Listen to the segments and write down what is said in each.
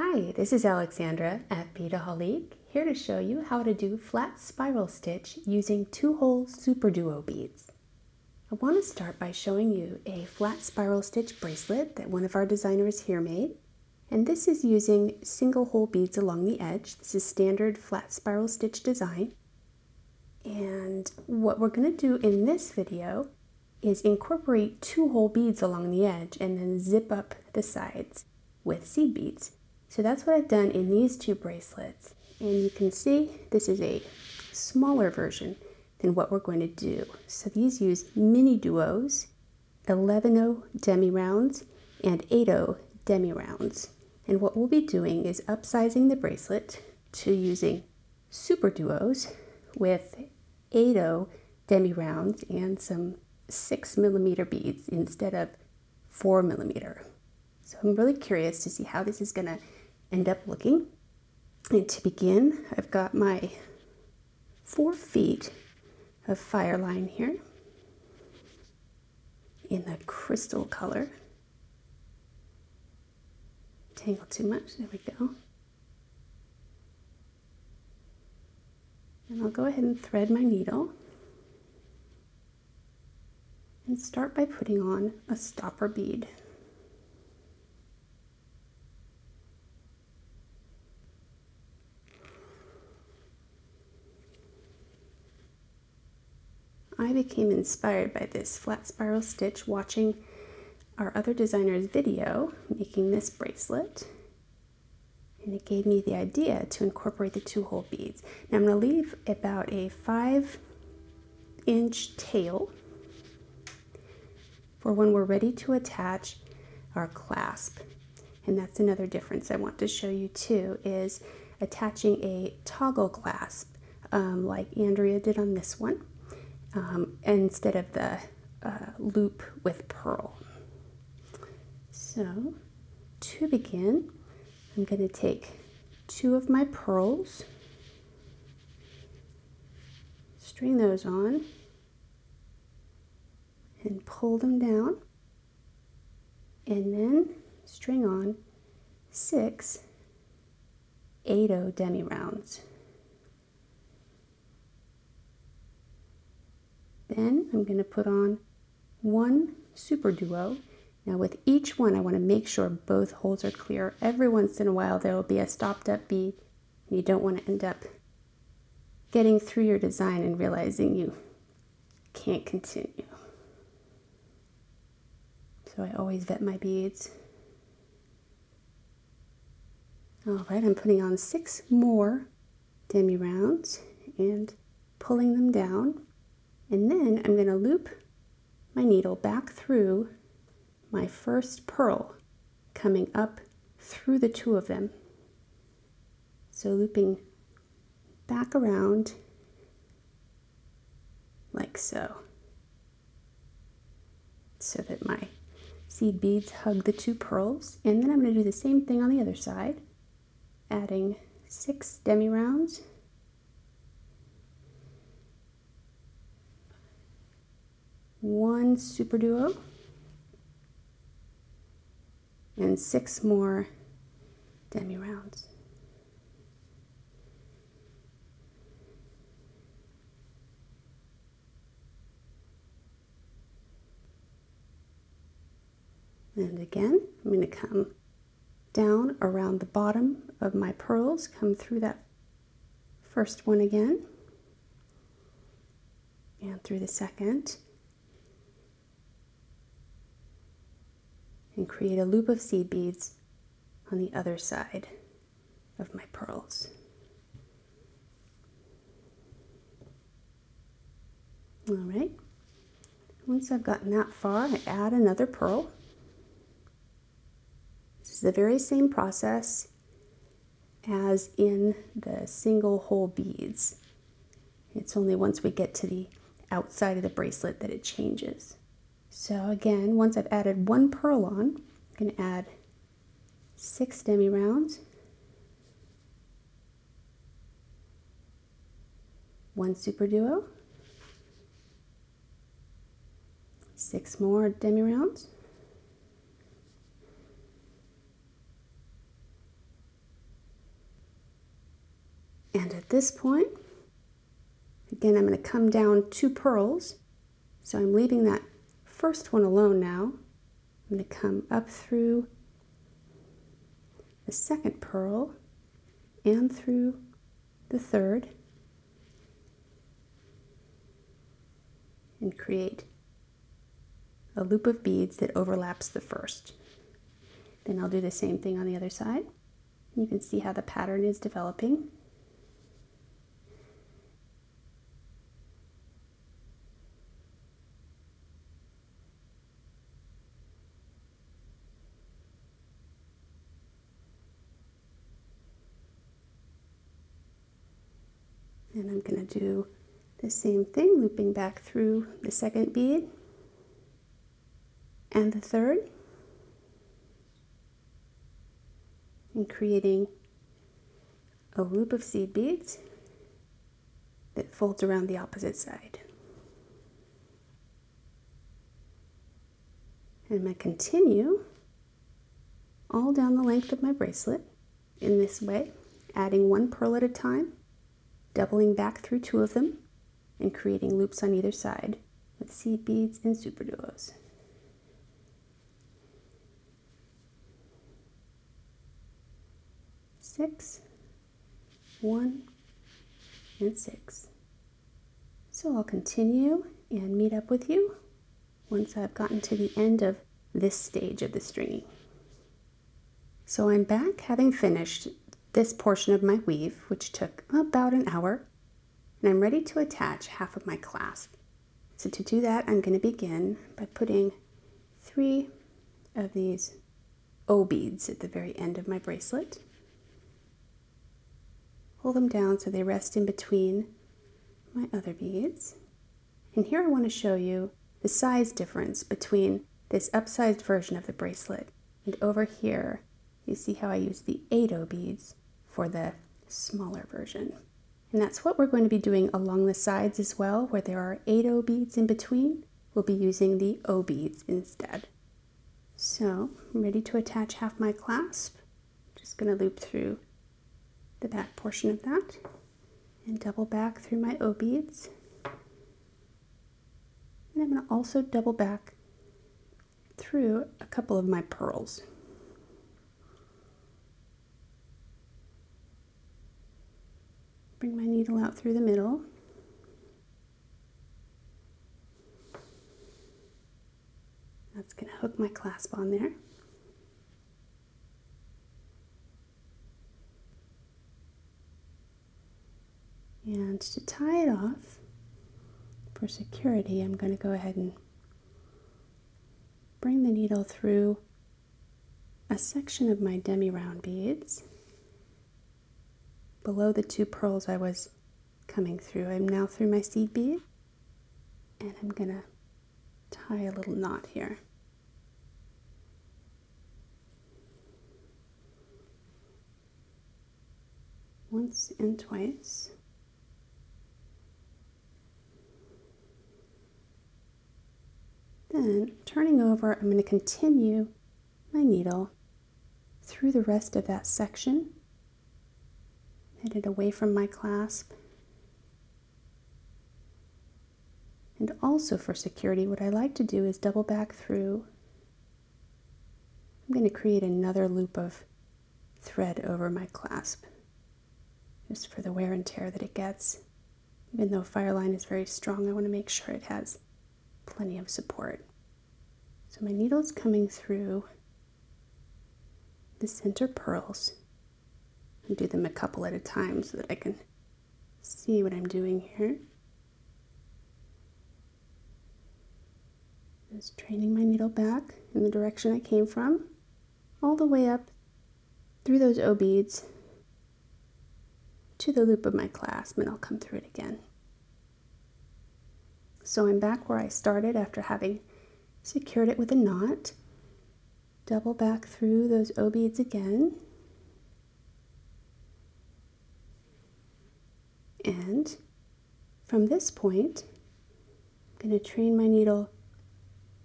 Hi, this is Alexandra at Beadaholique, here to show you how to do flat spiral stitch using 2-hole SuperDuo beads. I want to start by showing you a flat spiral stitch bracelet that one of our designers here made. And this is using single hole beads along the edge. This is standard flat spiral stitch design. And what we're going to do in this video is incorporate 2-hole beads along the edge and then zip up the sides with seed beads. So that's what I've done in these two bracelets. And you can see this is a smaller version than what we're going to do. So these use MiniDuos, 11-0 demi rounds, and 8-0 demi rounds. And what we'll be doing is upsizing the bracelet to using SuperDuos with 8-0 demi rounds and some 6mm beads instead of 4mm. So I'm really curious to see how this is going to end up looking. And to begin, I've got my 4 feet of FireLine here in the crystal color. Tangle too much, there we go. And I'll go ahead and thread my needle and start by putting on a stopper bead. I became inspired by this flat spiral stitch watching our other designer's video making this bracelet, and it gave me the idea to incorporate the 2-hole beads. Now I'm going to leave about a 5-inch tail for when we're ready to attach our clasp. And that's another difference I want to show you too, is attaching a toggle clasp like Andrea did on this one. Instead of the loop with pearl. So to begin, I'm going to take 2 of my pearls, string those on, and pull them down, and then string on 6 8-0 demi rounds. Then I'm going to put on 1 SuperDuo. Now with each one I want to make sure both holes are clear. Every once in a while there will be a stopped up bead and you don't want to end up getting through your design and realizing you can't continue. So I always vet my beads. Alright, I'm putting on 6 more demi rounds and pulling them down. And then I'm going to loop my needle back through my first pearl, coming up through the 2 of them. So looping back around like so, so that my seed beads hug the 2 pearls. And then I'm going to do the same thing on the other side, adding 6 demi rounds. One SuperDuo and 6 more demi rounds. And again, I'm going to come down around the bottom of my pearls, come through that first one again, and through the second, and create a loop of seed beads on the other side of my pearls. All right, once I've gotten that far, I add another pearl. This is the very same process as in the single hole beads. It's only once we get to the outside of the bracelet that it changes. So again, once I've added 1 pearl on, I'm going to add 6 demi rounds, 1 SuperDuo, 6 more demi rounds, at this point, again, I'm going to come down 2 pearls. So I'm leaving that first one alone now. I'm going to come up through the second pearl and through the third and create a loop of beads that overlaps the first. Then I'll do the same thing on the other side. You can see how the pattern is developing. And I'm going to do the same thing, looping back through the second bead and the third, and creating a loop of seed beads that folds around the opposite side. And I'm going to continue all down the length of my bracelet in this way, adding 1 pearl at a time, doubling back through 2 of them, and creating loops on either side with seed beads and SuperDuos. Six, 1, and 6. So I'll continue and meet up with you once I've gotten to the end of this stage of the stringing. So I'm back having finished this portion of my weave, which took about an hour, and I'm ready to attach half of my clasp. So to do that, I'm going to begin by putting 3 of these O beads at the very end of my bracelet. Pull them down so they rest in between my other beads. And here I want to show you the size difference between this upsized version of the bracelet and over here you see how I use the 8 O beads for the smaller version. And that's what we're going to be doing along the sides as well, where there are 8 O beads in between. We'll be using the O beads instead. So I'm ready to attach half my clasp. Just going to loop through the back portion of that and double back through my O beads. And I'm going to also double back through a couple of my pearls. Bring my needle out through the middle. That's going to hook my clasp on there. And to tie it off, for security, I'm going to go ahead and bring the needle through a section of my Demi round beads below the 2 pearls I was coming through. I'm now through my seed bead, and I'm going to tie a little knot here. Once and twice. Then, turning over, I'm going to continue my needle through the rest of that section, headed away from my clasp. And also for security, what I like to do is double back through. I'm going to create another loop of thread over my clasp, just for the wear and tear that it gets. Even though FireLine is very strong, I want to make sure it has plenty of support. So my needle's coming through the center pearls. And do them a couple at a time so that I can see what I'm doing here. Just training my needle back in the direction I came from, all the way up through those O beads to the loop of my clasp, and I'll come through it again. So I'm back where I started after having secured it with a knot. Double back through those O beads again. And from this point, I'm going to train my needle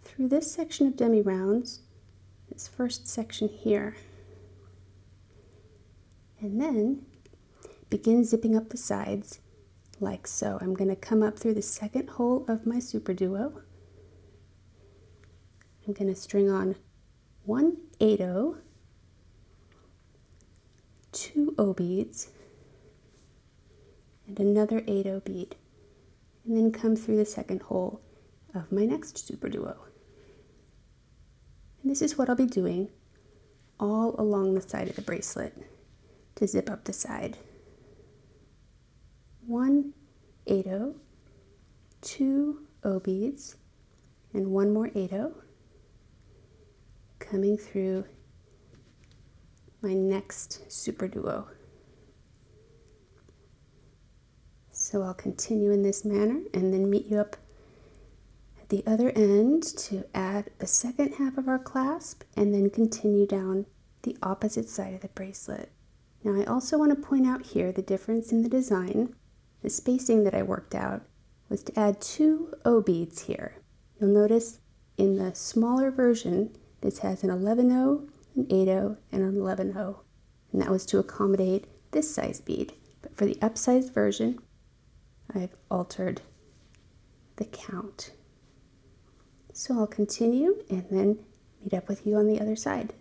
through this section of Demi rounds, this first section here. And then, begin zipping up the sides like so. I'm going to come up through the second hole of my SuperDuo. I'm going to string on 1 8/0, 2 O beads, and another 8/0 bead, and then come through the second hole of my next SuperDuo. And this is what I'll be doing all along the side of the bracelet to zip up the side. 1 8/0, 2 O beads, and 1 more 8/0, coming through my next SuperDuo. So I'll continue in this manner and then meet you up at the other end to add the second half of our clasp and then continue down the opposite side of the bracelet. Now I also want to point out here the difference in the design. The spacing that I worked out was to add 2 O beads here. You'll notice in the smaller version this has an 11/0, an 8/0, and an 11/0, and that was to accommodate this size bead. But for the upsized version, I've altered the count. So I'll continue and then meet up with you on the other side.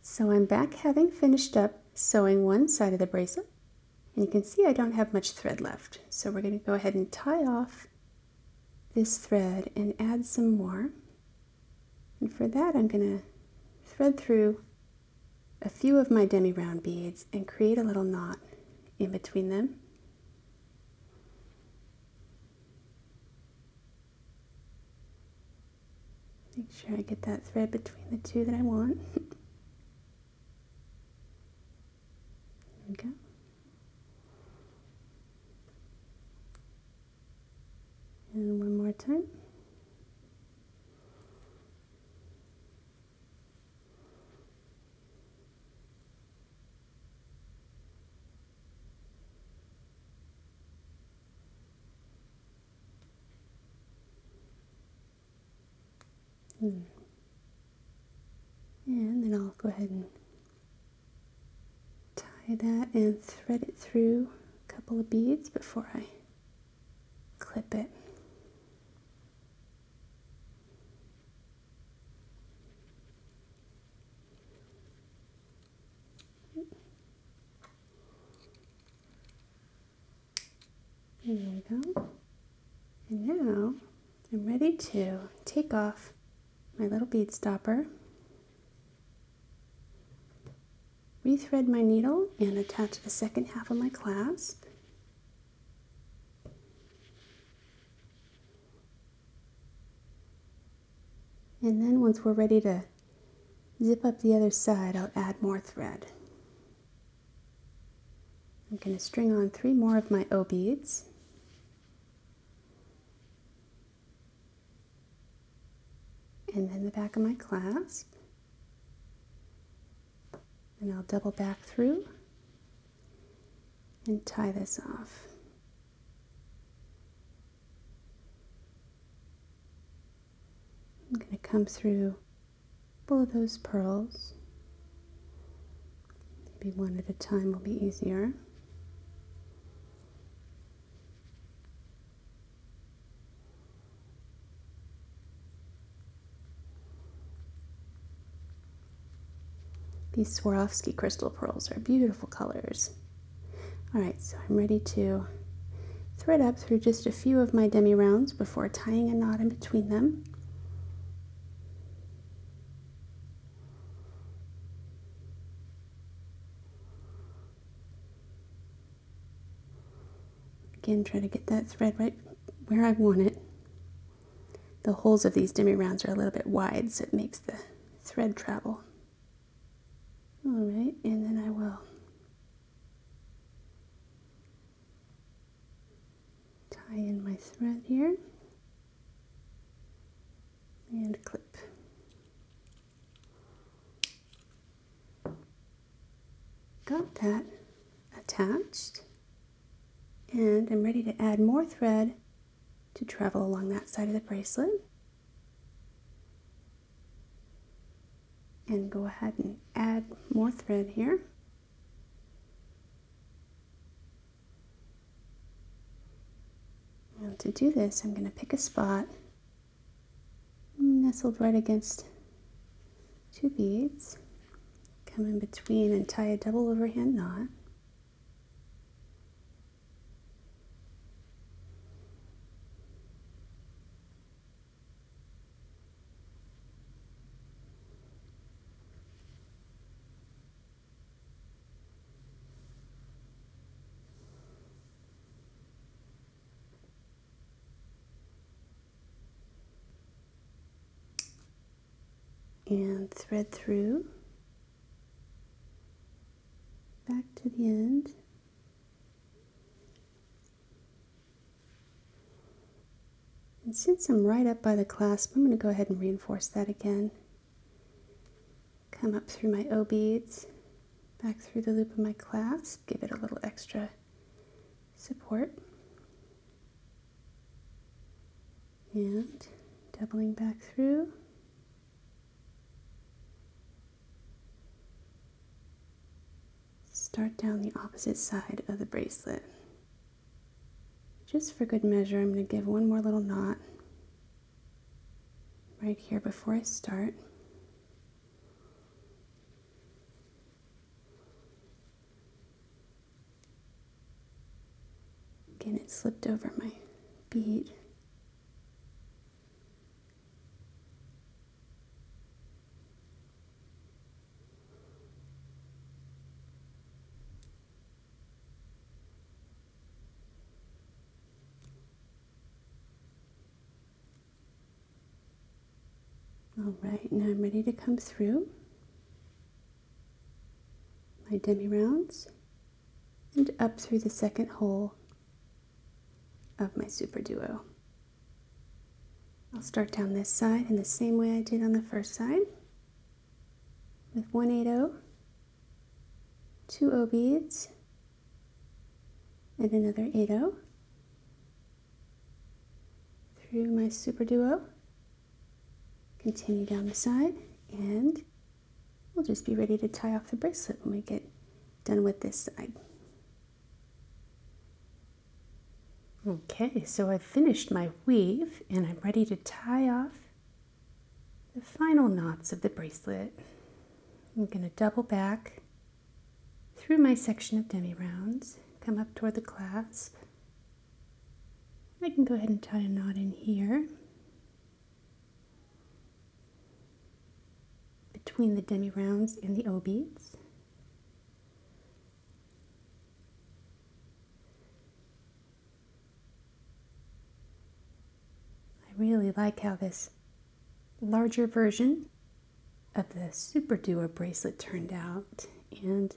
So I'm back having finished up sewing one side of the bracelet, and you can see I don't have much thread left. So we're going to go ahead and tie off this thread and add some more. And for that I'm going to thread through a few of my Demi round beads and create a little knot in between them. Make sure I get that thread between the two that I want. There we go. And one more time. And then I'll go ahead and tie that and thread it through a couple of beads before I clip it. There we go. And now I'm ready to take off my little bead stopper, rethread my needle, and attach the second half of my clasp. And then once we're ready to zip up the other side, I'll add more thread. I'm going to string on 3 more of my O beads. And then the back of my clasp, and I'll double back through and tie this off. I'm going to come through all of those pearls. Maybe one at a time will be easier. These Swarovski crystal pearls are beautiful colors. Alright, so I'm ready to thread up through just a few of my demi rounds before tying a knot in between them. Again, try to get that thread right where I want it. The holes of these demi rounds are a little bit wide, so it makes the thread travel. Alright, and then I will tie in my thread here and clip. Got that attached, and I'm ready to add more thread to travel along that side of the bracelet. And go ahead and add more thread here. And to do this, I'm going to pick a spot nestled right against two beads, come in between and tie a double overhand knot. And thread through, back to the end. And since I'm right up by the clasp, I'm going to go ahead and reinforce that again. Come up through my O beads, back through the loop of my clasp, give it a little extra support. And doubling back through. Start down the opposite side of the bracelet. Just for good measure, I'm going to give one more little knot right here before I start. Again, it slipped over my bead. All right, now I'm ready to come through my demi rounds and up through the second hole of my SuperDuo. I'll start down this side in the same way I did on the first side with 1/8, 2 O beads, and another 8/0 through my SuperDuo. Continue down the side, and we'll just be ready to tie off the bracelet when we get done with this side. Okay, so I've finished my weave and I'm ready to tie off the final knots of the bracelet. I'm going to double back through my section of demi rounds, come up toward the clasp. I can go ahead and tie a knot in here between the demi rounds and the O beads. I really like how this larger version of the SuperDuo bracelet turned out, and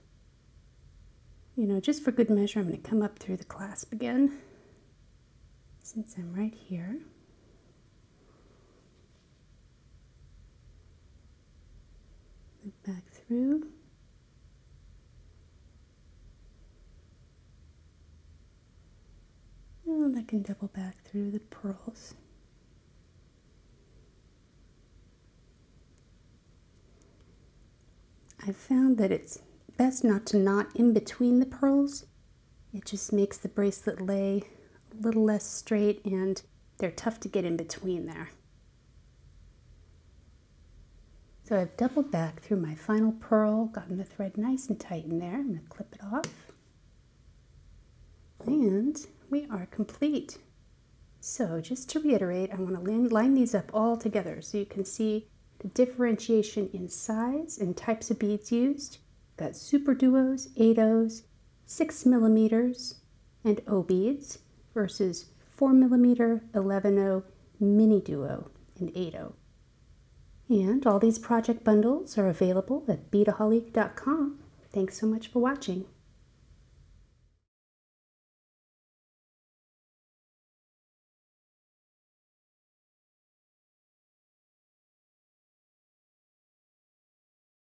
you know, just for good measure, I'm going to come up through the clasp again since I'm right here. Loop back through. And I can double back through the pearls. I've found that it's best not to knot in between the pearls. It just makes the bracelet lay a little less straight, and they're tough to get in between there. So I've doubled back through my final pearl, gotten the thread nice and tight in there. I'm going to clip it off. And we are complete. So just to reiterate, I want to line these up all together so you can see the differentiation in size and types of beads used. We've got SuperDuos, 8/0s, 6mm, and O beads versus 4mm, 11/0, MiniDuo, and 8/0. And all these project bundles are available at Beadaholique.com. Thanks so much for watching.